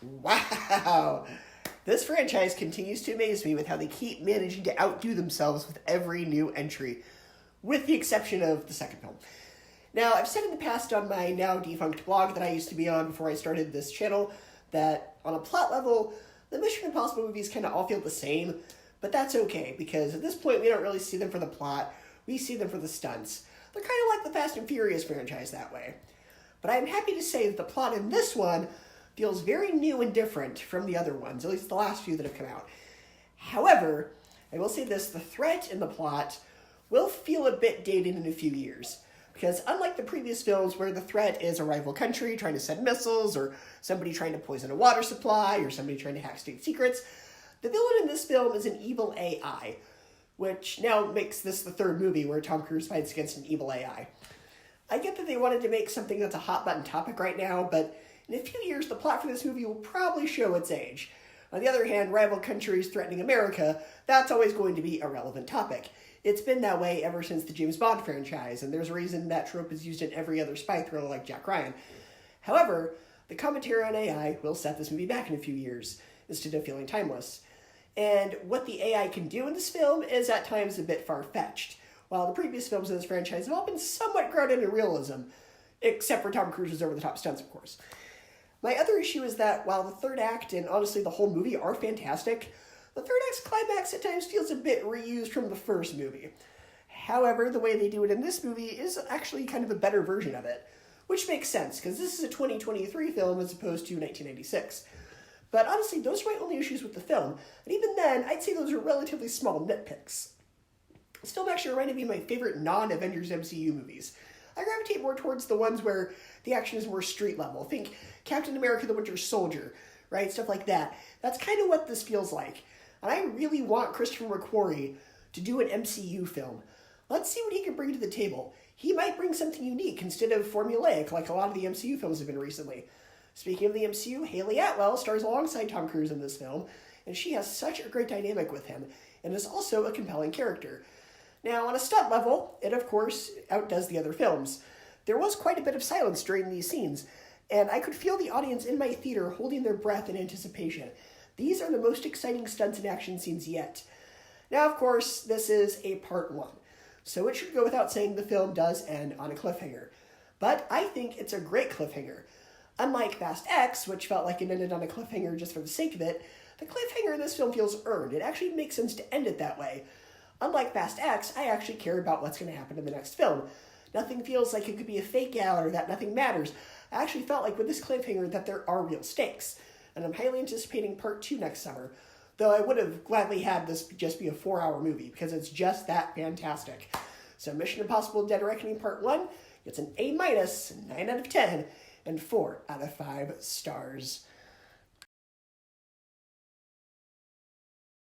Wow! This franchise continues to amaze me with how they keep managing to outdo themselves with every new entry, with the exception of the second film. Now, I've said in the past on my now defunct blog that I used to be on before I started this channel that on a plot level, the Mission Impossible movies kind of all feel the same, but that's okay because at this point we don't really see them for the plot, we see them for the stunts. They're kind of like the Fast and Furious franchise that way. But I'm happy to say that the plot in this one feels very new and different from the other ones, at least the last few that have come out. However, I will say this, the threat in the plot will feel a bit dated in a few years. Because unlike the previous films where the threat is a rival country trying to send missiles, or somebody trying to poison a water supply, or somebody trying to hack state secrets, the villain in this film is an evil AI, which now makes this the third movie where Tom Cruise fights against an evil AI. I get that they wanted to make something that's a hot-button topic right now, but in a few years, the plot for this movie will probably show its age. On the other hand, rival countries threatening America, that's always going to be a relevant topic. It's been that way ever since the James Bond franchise, and there's a reason that trope is used in every other spy thriller like Jack Ryan. However, the commentary on AI will set this movie back in a few years, instead of feeling timeless. And what the AI can do in this film is at times a bit far-fetched, while the previous films in this franchise have all been somewhat grounded in realism, except for Tom Cruise's over-the-top stunts, of course. My other issue is that while the third act and honestly the whole movie are fantastic, the third act's climax at times feels a bit reused from the first movie. However, the way they do it in this movie is actually kind of a better version of it, which makes sense, because this is a 2023 film as opposed to 1996. But honestly, those are my only issues with the film, and even then, I'd say those are relatively small nitpicks. This film actually reminded me of my favorite non-Avengers MCU movies. I gravitate more towards the ones where the action is more street level. Think Captain America the Winter Soldier, right? Stuff like that. That's kind of what this feels like. And I really want Christopher McQuarrie to do an MCU film. Let's see what he can bring to the table. He might bring something unique instead of formulaic like a lot of the MCU films have been recently. Speaking of the MCU, Haley Atwell stars alongside Tom Cruise in this film, and she has such a great dynamic with him, and is also a compelling character. Now, on a stunt level, it of course outdoes the other films. There was quite a bit of silence during these scenes, and I could feel the audience in my theater holding their breath in anticipation. These are the most exciting stunts and action scenes yet. Now, of course, this is a part one, so it should go without saying the film does end on a cliffhanger. But I think it's a great cliffhanger. Unlike Fast X, which felt like it ended on a cliffhanger just for the sake of it, the cliffhanger in this film feels earned. It actually makes sense to end it that way. Unlike Fast X, I actually care about what's going to happen in the next film. Nothing feels like it could be a fake out or that nothing matters. I actually felt like with this cliffhanger that there are real stakes. And I'm highly anticipating part 2 next summer. Though I would have gladly had this just be a 4-hour movie because it's just that fantastic. So Mission Impossible Dead Reckoning Part 1 gets an A-, 9 out of 10, and 4 out of 5 stars.